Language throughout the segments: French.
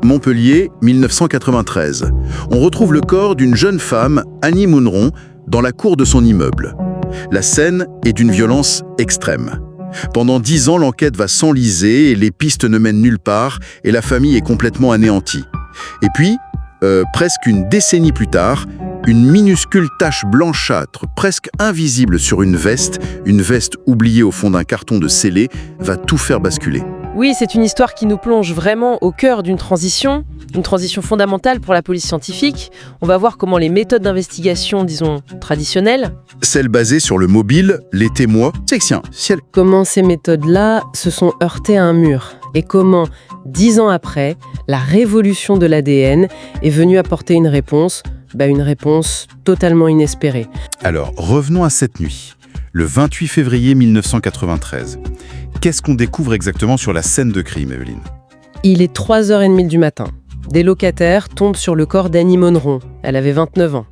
Montpellier, 1993. On retrouve le corps d'une jeune femme, Annie Monneron, dans la cour de son immeuble. La scène est d'une violence extrême. Pendant 10 ans, l'enquête va s'enliser et les pistes ne mènent nulle part et la famille est complètement anéantie. Et puis, presque une décennie plus tard, une minuscule tache blanchâtre, presque invisible sur une veste oubliée au fond d'un carton de scellé, va tout faire basculer. Oui, c'est une histoire qui nous plonge vraiment au cœur d'une transition fondamentale pour la police scientifique. On va voir comment les méthodes d'investigation, disons, traditionnelles, Celle basée sur le mobile, les témoins, section, ciel. comment ces méthodes-là se sont heurtées à un mur et comment, 10 ans après, la révolution de l'ADN est venue apporter une réponse totalement inespérée. Alors, revenons à cette nuit, le 28 février 1993. Qu'est-ce qu'on découvre exactement sur la scène de crime, Evelyne? Il est 3h30 du matin. Des locataires tombent sur le corps d'Annie Monneron. Elle avait 29 ans.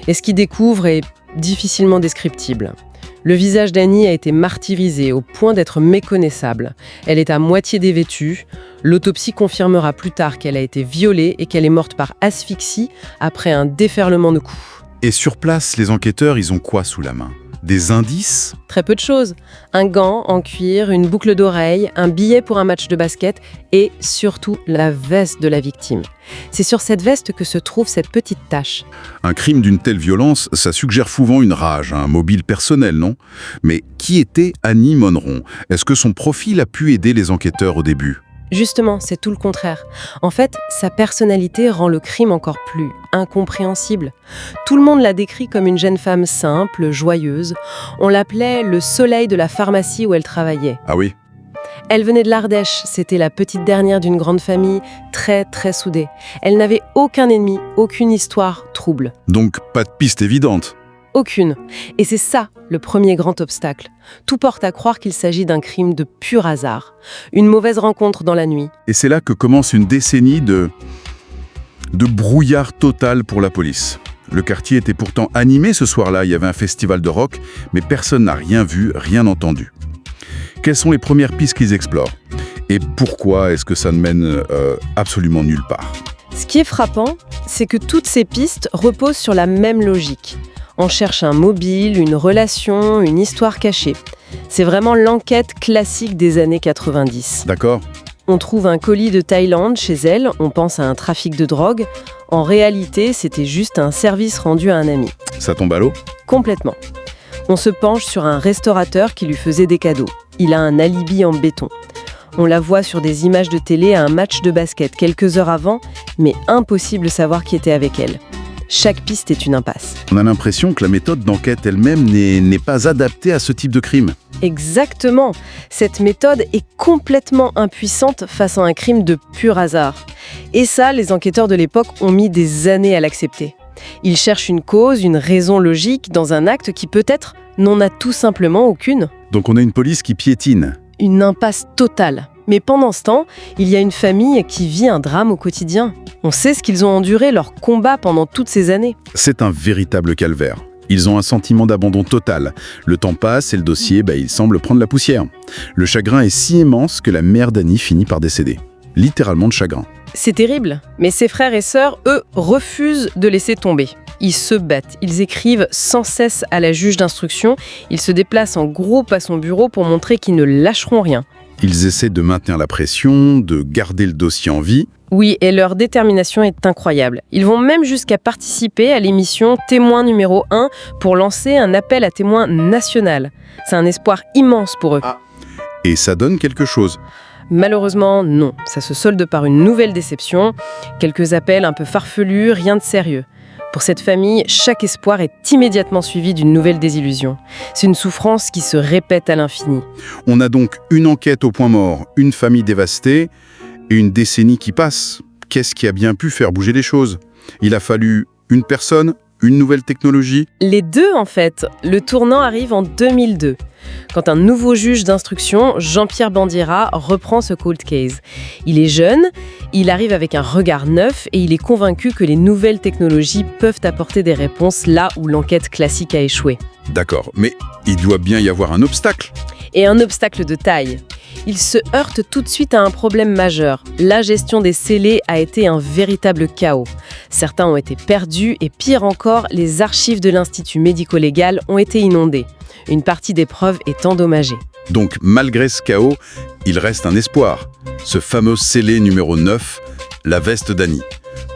Et ce qu'ils découvrent est difficilement descriptible. Le visage d'Annie a été martyrisé au point d'être méconnaissable. Elle est à moitié dévêtue. L'autopsie confirmera plus tard qu'elle a été violée et qu'elle est morte par asphyxie après un déferlement de coups. Et sur place, les enquêteurs, ils ont quoi sous la main? Des indices? Très peu de choses. Un gant en cuir, une boucle d'oreille, un billet pour un match de basket et surtout la veste de la victime. C'est sur cette veste que se trouve cette petite tache. Un crime d'une telle violence, ça suggère souvent une rage, un mobile personnel, non? Mais qui était Annie Monneron? Est-ce que son profil a pu aider les enquêteurs au début? Justement, c'est tout le contraire. En fait, sa personnalité rend le crime encore plus incompréhensible. Tout le monde l'a décrit comme une jeune femme simple, joyeuse. On l'appelait le soleil de la pharmacie où elle travaillait. Ah oui? Elle venait de l'Ardèche, c'était la petite dernière d'une grande famille très très soudée. Elle n'avait aucun ennemi, aucune histoire trouble. Donc pas de piste évidente. Aucune. Et c'est ça, le premier grand obstacle. Tout porte à croire qu'il s'agit d'un crime de pur hasard. Une mauvaise rencontre dans la nuit. Et c'est là que commence une décennie de brouillard total pour la police. Le quartier était pourtant animé ce soir-là, il y avait un festival de rock, mais personne n'a rien vu, rien entendu. Quelles sont les premières pistes qu'ils explorent? Et pourquoi est-ce que ça ne mène absolument nulle part? Ce qui est frappant, c'est que toutes ces pistes reposent sur la même logique. On cherche un mobile, une relation, une histoire cachée. C'est vraiment l'enquête classique des années 90. D'accord? On trouve un colis de Thaïlande chez elle, on pense à un trafic de drogue. En réalité, c'était juste un service rendu à un ami. Ça tombe à l'eau? Complètement. On se penche sur un restaurateur qui lui faisait des cadeaux. Il a un alibi en béton. On la voit sur des images de télé à un match de basket quelques heures avant, mais impossible de savoir qui était avec elle. Chaque piste est une impasse. On a l'impression que la méthode d'enquête elle-même n'est pas adaptée à ce type de crime. Exactement. Cette méthode est complètement impuissante face à un crime de pur hasard. Et ça, les enquêteurs de l'époque ont mis des années à l'accepter. Ils cherchent une cause, une raison logique dans un acte qui peut-être n'en a tout simplement aucune. Donc on a une police qui piétine. Une impasse totale. Mais pendant ce temps, il y a une famille qui vit un drame au quotidien. On sait ce qu'ils ont enduré, leur combat pendant toutes ces années. C'est un véritable calvaire. Ils ont un sentiment d'abandon total. Le temps passe et le dossier, il semble prendre la poussière. Le chagrin est si immense que la mère d'Annie finit par décéder. Littéralement de chagrin. C'est terrible, mais ses frères et sœurs, eux, refusent de laisser tomber. Ils se battent, ils écrivent sans cesse à la juge d'instruction, ils se déplacent en groupe à son bureau pour montrer qu'ils ne lâcheront rien. Ils essaient de maintenir la pression, de garder le dossier en vie. Oui, et leur détermination est incroyable. Ils vont même jusqu'à participer à l'émission Témoin numéro 1 pour lancer un appel à témoins national. C'est un espoir immense pour eux. Et ça donne quelque chose. Malheureusement, non. Ça se solde par une nouvelle déception. Quelques appels un peu farfelus, rien de sérieux. Pour cette famille, chaque espoir est immédiatement suivi d'une nouvelle désillusion. C'est une souffrance qui se répète à l'infini. On a donc une enquête au point mort, une famille dévastée et une décennie qui passe. Qu'est-ce qui a bien pu faire bouger les choses? Il a fallu une personne, une nouvelle technologie? Les deux, en fait. Le tournant arrive en 2002, quand un nouveau juge d'instruction, Jean-Pierre Bandiera, reprend ce cold case. Il est jeune, il arrive avec un regard neuf et il est convaincu que les nouvelles technologies peuvent apporter des réponses là où l'enquête classique a échoué. D'accord, mais il doit bien y avoir un obstacle. Et un obstacle de taille. Il se heurte tout de suite à un problème majeur. La gestion des scellés a été un véritable chaos. Certains ont été perdus et pire encore, les archives de l'Institut médico-légal ont été inondées. Une partie des preuves est endommagée. Donc, malgré ce chaos, il reste un espoir. Ce fameux scellé numéro 9, la veste d'Annie.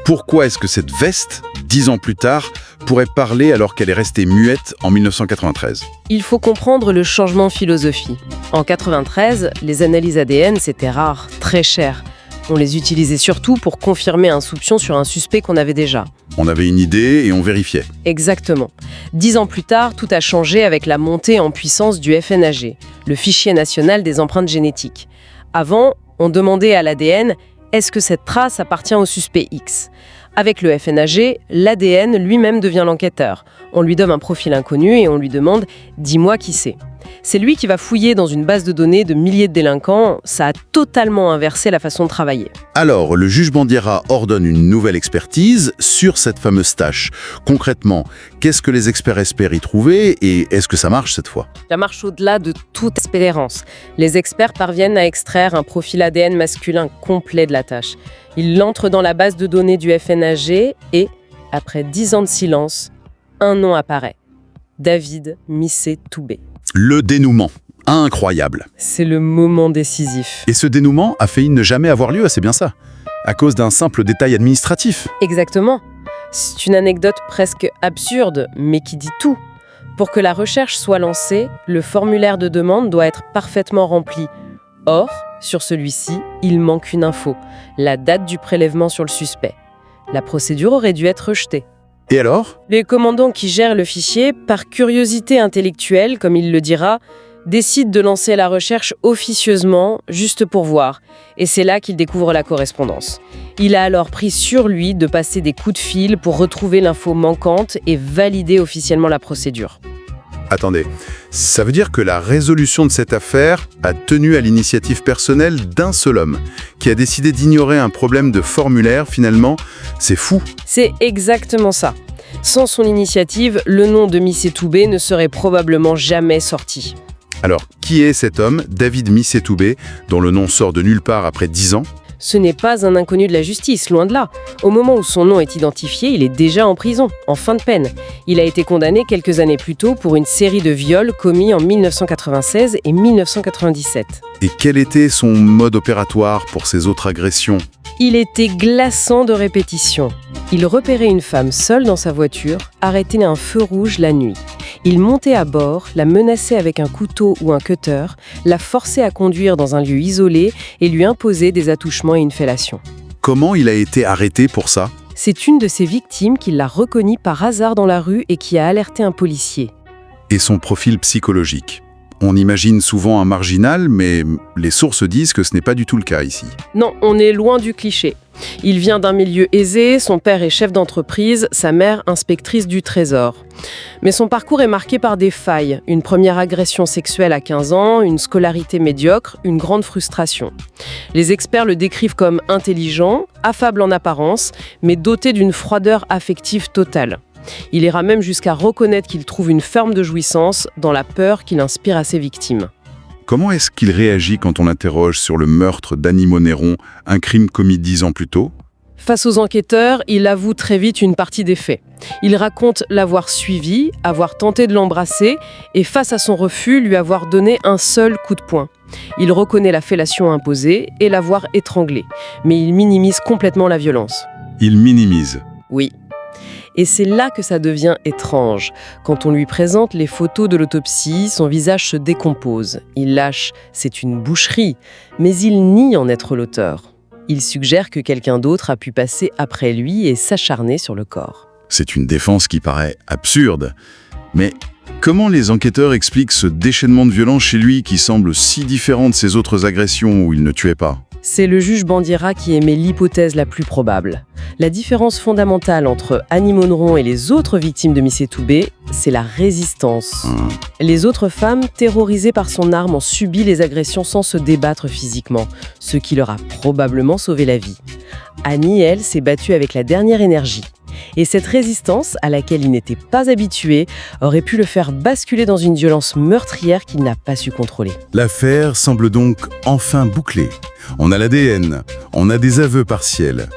Pourquoi est-ce que cette veste, 10 ans plus tard, pourrait parler alors qu'elle est restée muette en 1993 ? Il faut comprendre le changement de philosophie. En 1993, les analyses ADN, c'était rare, très cher. On les utilisait surtout pour confirmer un soupçon sur un suspect qu'on avait déjà. On avait une idée et on vérifiait. Exactement. 10 ans plus tard, tout a changé avec la montée en puissance du FNAG, le fichier national des empreintes génétiques. Avant, on demandait à l'ADN « est-ce que cette trace appartient au suspect X ?» Avec le FNAG, l'ADN lui-même devient l'enquêteur. On lui donne un profil inconnu et on lui demande « dis-moi qui c'est ». C'est lui qui va fouiller dans une base de données de milliers de délinquants. Ça a totalement inversé la façon de travailler. Alors, le juge Bandiera ordonne une nouvelle expertise sur cette fameuse tâche. Concrètement, qu'est-ce que les experts espèrent y trouver et est-ce que ça marche cette fois ? Ça marche au-delà de toute espérance. Les experts parviennent à extraire un profil ADN masculin complet de la tâche. Ils l'entrent dans la base de données du FNAG et, après 10 ans de silence, un nom apparaît. David Missé-Toubé. Le dénouement. Incroyable. C'est le moment décisif. Et ce dénouement a failli ne jamais avoir lieu, c'est bien ça, à cause d'un simple détail administratif. Exactement. C'est une anecdote presque absurde, mais qui dit tout. Pour que la recherche soit lancée, le formulaire de demande doit être parfaitement rempli. Or, sur celui-ci, il manque une info, la date du prélèvement sur le suspect. La procédure aurait dû être rejetée. Et alors ? Les commandants qui gèrent le fichier, par curiosité intellectuelle, comme il le dira, décident de lancer la recherche officieusement, juste pour voir. Et c'est là qu'il découvre la correspondance. Il a alors pris sur lui de passer des coups de fil pour retrouver l'info manquante et valider officiellement la procédure. Attendez, ça veut dire que la résolution de cette affaire a tenu à l'initiative personnelle d'un seul homme, qui a décidé d'ignorer un problème de formulaire finalement. C'est fou. C'est exactement ça. Sans son initiative, le nom de Missé-Toubé ne serait probablement jamais sorti. Alors, qui est cet homme, David Missé-Toubé, dont le nom sort de nulle part après 10 ans ? Ce n'est pas un inconnu de la justice, loin de là. Au moment où son nom est identifié, il est déjà en prison, en fin de peine. Il a été condamné quelques années plus tôt pour une série de viols commis en 1996 et 1997. Et quel était son mode opératoire pour ces autres agressions ? Il était glaçant de répétition. Il repérait une femme seule dans sa voiture, arrêtée à un feu rouge la nuit. Il montait à bord, la menaçait avec un couteau ou un cutter, la forçait à conduire dans un lieu isolé et lui imposait des attouchements et une fellation. Comment il a été arrêté pour ça ? C'est une de ses victimes qui l'a reconnu par hasard dans la rue et qui a alerté un policier. Et son profil psychologique ? On imagine souvent un marginal, mais les sources disent que ce n'est pas du tout le cas ici. Non, on est loin du cliché. Il vient d'un milieu aisé, son père est chef d'entreprise, sa mère inspectrice du Trésor. Mais son parcours est marqué par des failles, une première agression sexuelle à 15 ans, une scolarité médiocre, une grande frustration. Les experts le décrivent comme intelligent, affable en apparence, mais doté d'une froideur affective totale. Il ira même jusqu'à reconnaître qu'il trouve une forme de jouissance dans la peur qu'il inspire à ses victimes. Comment est-ce qu'il réagit quand on l'interroge sur le meurtre d'Annie Monneron, un crime commis 10 ans plus tôt ? Face aux enquêteurs, il avoue très vite une partie des faits. Il raconte l'avoir suivi, avoir tenté de l'embrasser et face à son refus, lui avoir donné un seul coup de poing. Il reconnaît la fellation imposée et l'avoir étranglée, mais il minimise complètement la violence. Il minimise. Oui. Et c'est là que ça devient étrange. Quand on lui présente les photos de l'autopsie, son visage se décompose. Il lâche « c'est une boucherie », mais il nie en être l'auteur. Il suggère que quelqu'un d'autre a pu passer après lui et s'acharner sur le corps. C'est une défense qui paraît absurde. Mais comment les enquêteurs expliquent ce déchaînement de violence chez lui qui semble si différent de ses autres agressions où il ne tuait pas ? C'est le juge Bandiera qui émet l'hypothèse la plus probable. La différence fondamentale entre Annie Monneron et les autres victimes de Missé-Toubé, c'est la résistance. Les autres femmes, terrorisées par son arme, ont subi les agressions sans se débattre physiquement, ce qui leur a probablement sauvé la vie. Annie, elle, s'est battue avec la dernière énergie. Et cette résistance, à laquelle il n'était pas habitué, aurait pu le faire basculer dans une violence meurtrière qu'il n'a pas su contrôler. L'affaire semble donc enfin bouclée. On a l'ADN, on a des aveux partiels.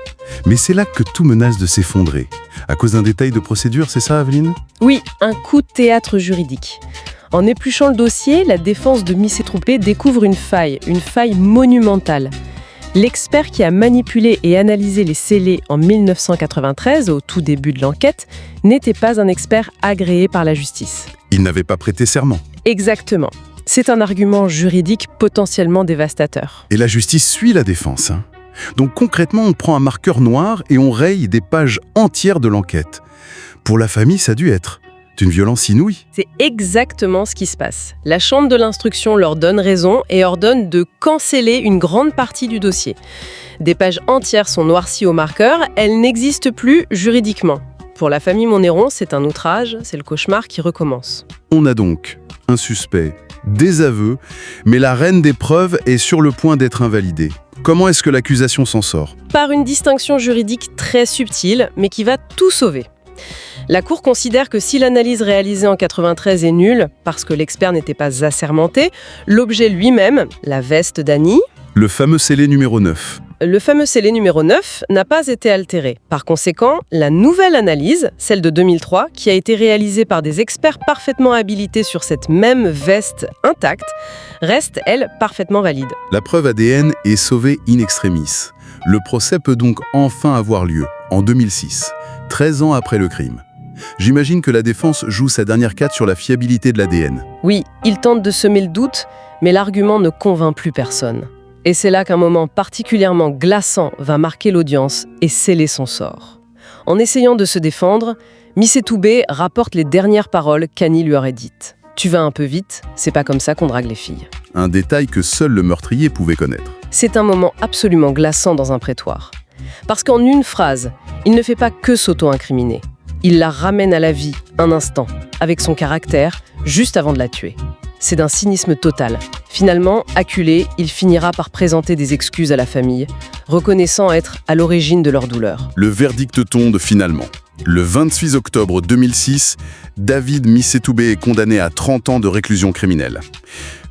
Mais c'est là que tout menace de s'effondrer. À cause d'un détail de procédure, c'est ça, Aveline? Oui, un coup de théâtre juridique. En épluchant le dossier, la défense de Missé-Troupé découvre une faille monumentale. L'expert qui a manipulé et analysé les scellés en 1993, au tout début de l'enquête, n'était pas un expert agréé par la justice. Il n'avait pas prêté serment. Exactement. C'est un argument juridique potentiellement dévastateur. Et la justice suit la défense. Donc concrètement, on prend un marqueur noir et on raye des pages entières de l'enquête. Pour la famille, ça a dû être d'une violence inouïe. C'est exactement ce qui se passe. La chambre de l'instruction leur donne raison et ordonne de canceller une grande partie du dossier. Des pages entières sont noircies au marqueur, elles n'existent plus juridiquement. Pour la famille Monneron, c'est un outrage, c'est le cauchemar qui recommence. On a donc un suspect, des aveux, mais la reine des preuves est sur le point d'être invalidée. Comment est-ce que l'accusation s'en sort? Par une distinction juridique très subtile, mais qui va tout sauver. La Cour considère que si l'analyse réalisée en 93 est nulle, parce que l'expert n'était pas assermenté, l'objet lui-même, la veste d'Annie, Le fameux scellé numéro 9. le fameux scellé numéro 9, n'a pas été altéré. Par conséquent, la nouvelle analyse, celle de 2003, qui a été réalisée par des experts parfaitement habilités sur cette même veste intacte, reste, elle, parfaitement valide. La preuve ADN est sauvée in extremis. Le procès peut donc enfin avoir lieu, en 2006, 13 ans après le crime. J'imagine que la défense joue sa dernière carte sur la fiabilité de l'ADN. Oui, il tente de semer le doute, mais l'argument ne convainc plus personne. Et c'est là qu'un moment particulièrement glaçant va marquer l'audience et sceller son sort. En essayant de se défendre, Missé-Troupé rapporte les dernières paroles qu'Annie lui aurait dites. « Tu vas un peu vite, c'est pas comme ça qu'on drague les filles. » Un détail que seul le meurtrier pouvait connaître. C'est un moment absolument glaçant dans un prétoire. Parce qu'en une phrase, il ne fait pas que s'auto-incriminer. Il la ramène à la vie, un instant, avec son caractère, juste avant de la tuer. C'est d'un cynisme total. Finalement, acculé, il finira par présenter des excuses à la famille, reconnaissant être à l'origine de leur douleur. Le verdict tombe finalement. Le 26 octobre 2006, David Missé-Troupé est condamné à 30 ans de réclusion criminelle.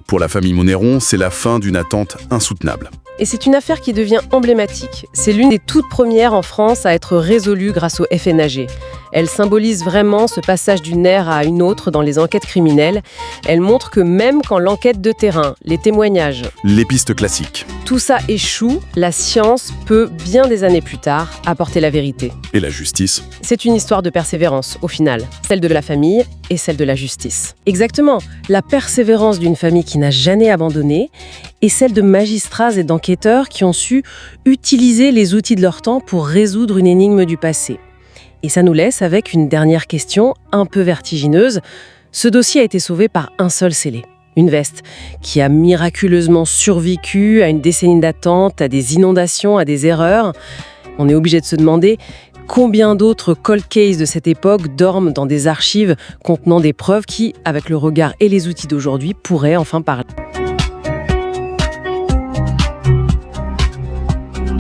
Pour la famille Monneron, c'est la fin d'une attente insoutenable. Et c'est une affaire qui devient emblématique. C'est l'une des toutes premières en France à être résolue grâce au FNAG. Elle symbolise vraiment ce passage d'une ère à une autre dans les enquêtes criminelles. Elle montre que même quand l'enquête de terrain, les témoignages, Les pistes classiques. tout ça échoue, la science peut, bien des années plus tard, apporter la vérité. Et la justice. C'est une histoire de persévérance, au final. Celle de la famille et celle de la justice. Exactement, la persévérance d'une famille qui n'a jamais abandonné et celle de magistrats et d'enquêteurs qui ont su utiliser les outils de leur temps pour résoudre une énigme du passé. Et ça nous laisse avec une dernière question un peu vertigineuse. Ce dossier a été sauvé par un seul scellé. Une veste qui a miraculeusement survécu à une décennie d'attente, à des inondations, à des erreurs. On est obligé de se demander combien d'autres cold cases de cette époque dorment dans des archives contenant des preuves qui, avec le regard et les outils d'aujourd'hui, pourraient enfin parler.